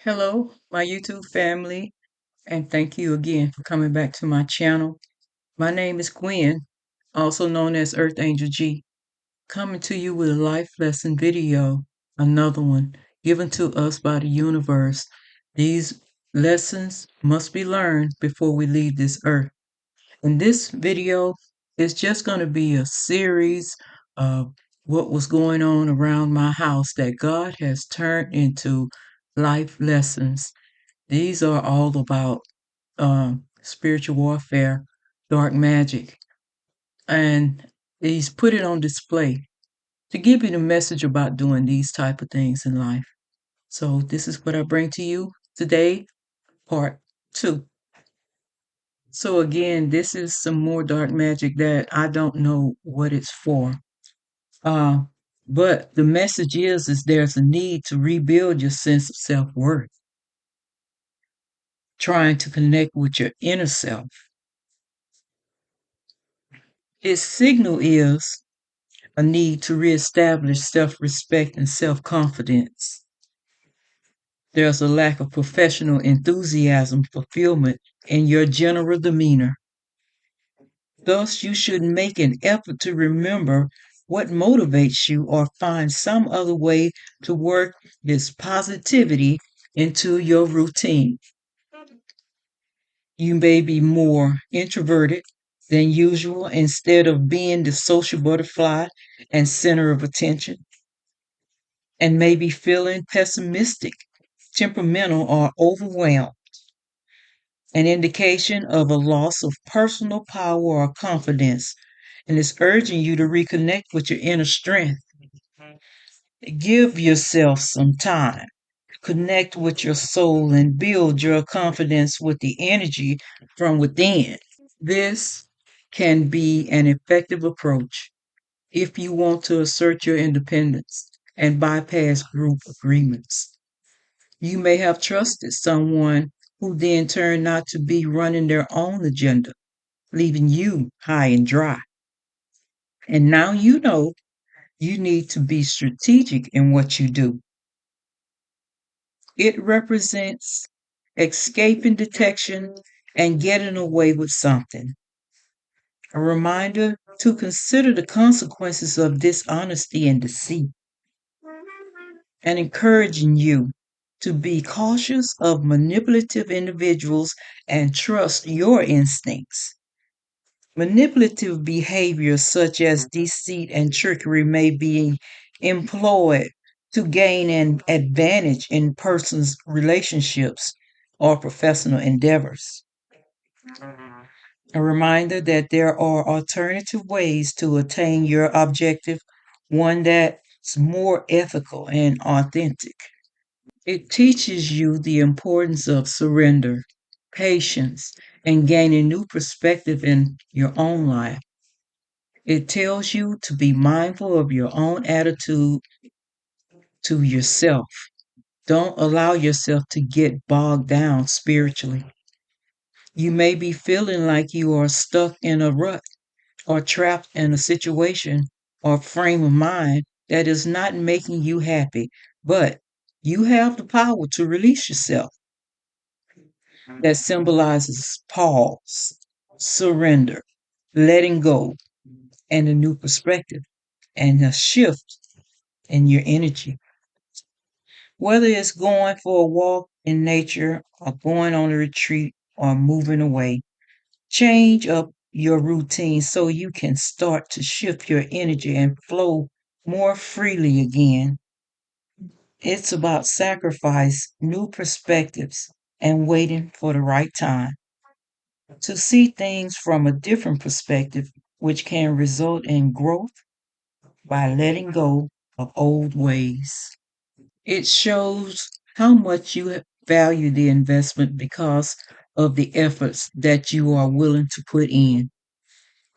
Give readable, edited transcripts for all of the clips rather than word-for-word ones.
Hello, my YouTube family, and thank you again for coming back to my channel. My name is Gwen, also known as Earth Angel G, coming to you with a life lesson video, another one given to us by the universe. These lessons must be learned before we leave this earth. And this video is just going to be a series of what was going on around my house that God has turned into life lessons. These are all about spiritual warfare, dark magic, and he's put it on display to give you the message about doing these type of things in life. So this is what I bring to you today, part two. So again, this is some more dark magic that I don't know what it's for. Uh, but the message is there's a need to rebuild your sense of self-worth, trying to connect with your inner self. Its signal is a need to reestablish self-respect and self-confidence. There's a lack of professional enthusiasm, fulfillment in your general demeanor. Thus, you should make an effort to remember what motivates you or find some other way to work this positivity into your routine. You may be more introverted than usual instead of being the social butterfly and center of attention, and may be feeling pessimistic, temperamental, or overwhelmed, an indication of a loss of personal power or confidence, and it's urging you to reconnect with your inner strength. Give yourself some time. Connect with your soul and build your confidence with the energy from within. This can be an effective approach if you want to assert your independence and bypass group agreements. You may have trusted someone who then turned out to be running their own agenda, leaving you high and dry. And now you know you need to be strategic in what you do. It represents escaping detection and getting away with something. A reminder to consider the consequences of dishonesty and deceit, and encouraging you to be cautious of manipulative individuals and trust your instincts. Manipulative behavior such as deceit and trickery may be employed to gain an advantage in persons' relationships or professional endeavors. A reminder that there are alternative ways to attain your objective, one that's more ethical and authentic. It teaches you the importance of surrender, patience, and gaining new perspective in your own life. It tells you to be mindful of your own attitude to yourself. Don't allow yourself to get bogged down spiritually. You may be feeling like you are stuck in a rut or trapped in a situation or frame of mind that is not making you happy, but you have the power to release yourself. That symbolizes pause, surrender, letting go, and a new perspective and a shift in your energy. Whether it's going for a walk in nature or going on a retreat or moving away, change up your routine so you can start to shift your energy and flow more freely again. It's about sacrifice, new perspectives, and waiting for the right time to see things from a different perspective, which can result in growth by letting go of old ways. It shows how much you value the investment because of the efforts that you are willing to put in.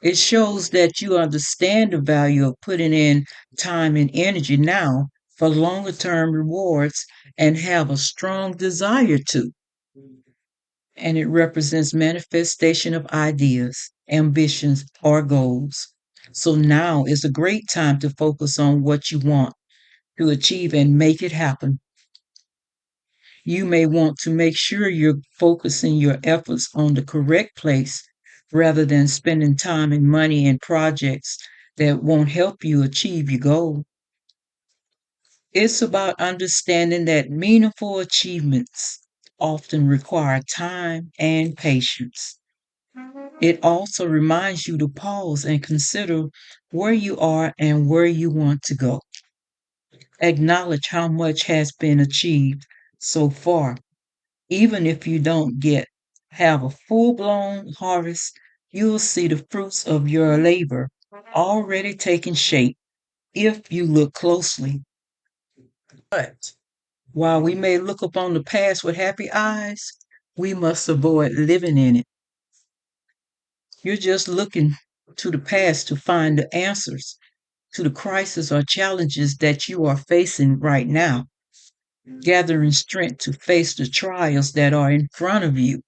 It shows that you understand the value of putting in time and energy now for longer term rewards and have a strong desire to. And it represents manifestation of ideas, ambitions, or goals. So now is a great time to focus on what you want to achieve and make it happen. You may want to make sure you're focusing your efforts on the correct place rather than spending time and money in projects that won't help you achieve your goal. It's about understanding that meaningful achievements often require time and patience. It also reminds you to pause and consider where you are and where you want to go. Acknowledge how much has been achieved so far. Even if you don't get have a full-blown harvest, you'll see the fruits of your labor already taking shape if you look closely. But while we may look upon the past with happy eyes, we must avoid living in it. You're just looking to the past to find the answers to the crises or challenges that you are facing right now, gathering strength to face the trials that are in front of you.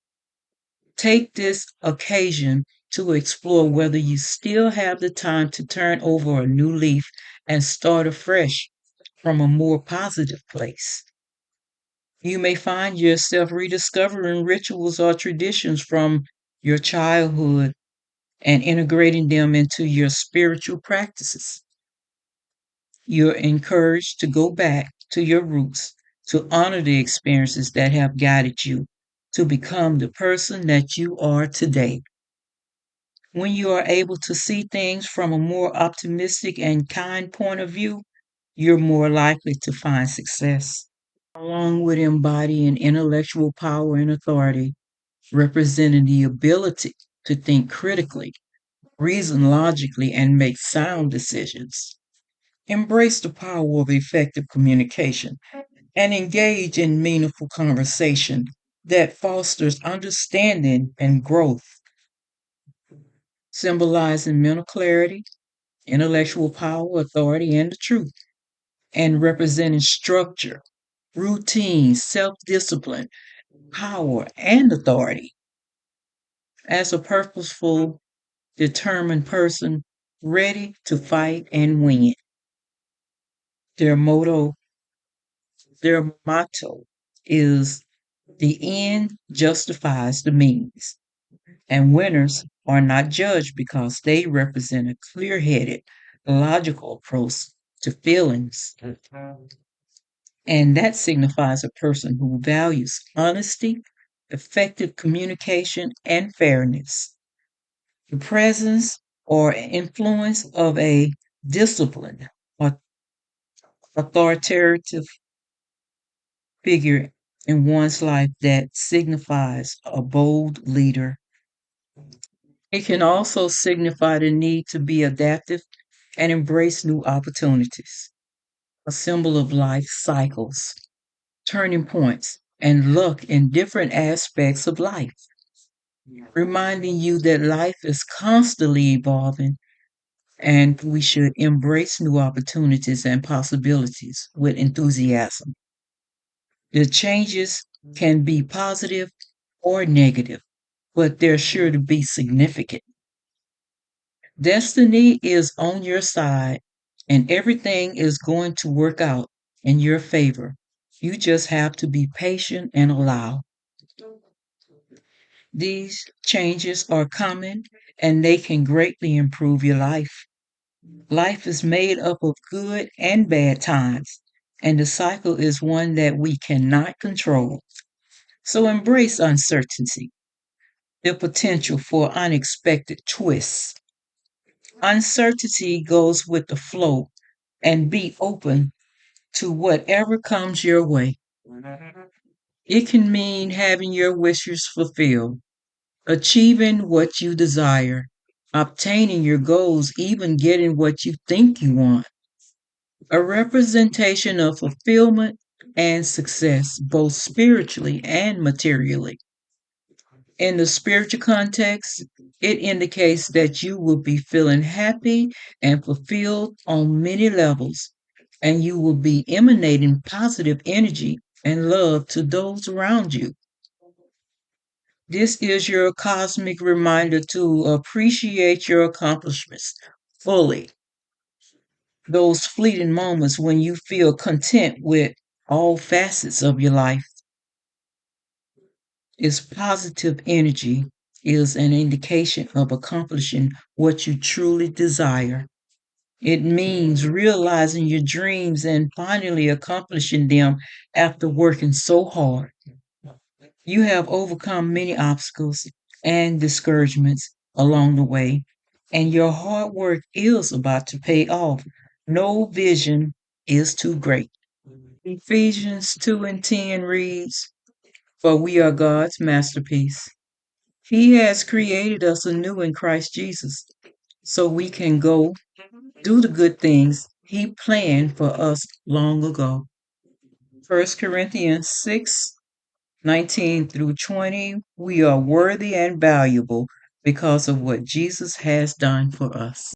Take this occasion to explore whether you still have the time to turn over a new leaf and start afresh from a more positive place. You may find yourself rediscovering rituals or traditions from your childhood and integrating them into your spiritual practices. You're encouraged to go back to your roots, to honor the experiences that have guided you to become the person that you are today. When you are able to see things from a more optimistic and kind point of view, you're more likely to find success. Along with embodying intellectual power and authority, representing the ability to think critically, reason logically, and make sound decisions. Embrace the power of effective communication and engage in meaningful conversation that fosters understanding and growth, symbolizing mental clarity, intellectual power, authority, and the truth, and representing structure, routine, self discipline, power, and authority. As a purposeful, determined person ready to fight and win. Their motto, their motto is the end justifies the means, and winners are not judged because they represent a clear headed, logical approach to feelings. And that signifies a person who values honesty, effective communication, and fairness. The presence or influence of a disciplined or authoritative figure in one's life that signifies a bold leader. It can also signify the need to be adaptive and embrace new opportunities, a symbol of life cycles, turning points, and luck in different aspects of life, reminding you that life is constantly evolving and we should embrace new opportunities and possibilities with enthusiasm. The changes can be positive or negative, but they're sure to be significant. Destiny is on your side, and everything is going to work out in your favor. You just have to be patient and allow. These changes are coming, and they can greatly improve your life. Life is made up of good and bad times, and the cycle is one that we cannot control. So embrace uncertainty, the potential for unexpected twists. Uncertainty goes with the flow and be open to whatever comes your way. It can mean having your wishes fulfilled, achieving what you desire, obtaining your goals, even getting what you think you want. A representation of fulfillment and success, both spiritually and materially. In the spiritual context, it indicates that you will be feeling happy and fulfilled on many levels, and you will be emanating positive energy and love to those around you. This is your cosmic reminder to appreciate your accomplishments fully. Those fleeting moments when you feel content with all facets of your life. Its positive energy is an indication of accomplishing what you truly desire. It means realizing your dreams and finally accomplishing them after working so hard. You have overcome many obstacles and discouragements along the way, and your hard work is about to pay off. No vision is too great. Ephesians 2 and 10 reads, "For we are God's masterpiece. He has created us anew in Christ Jesus so we can go do the good things He planned for us long ago." 1 Corinthians 6:19 through 20. We are worthy and valuable because of what Jesus has done for us.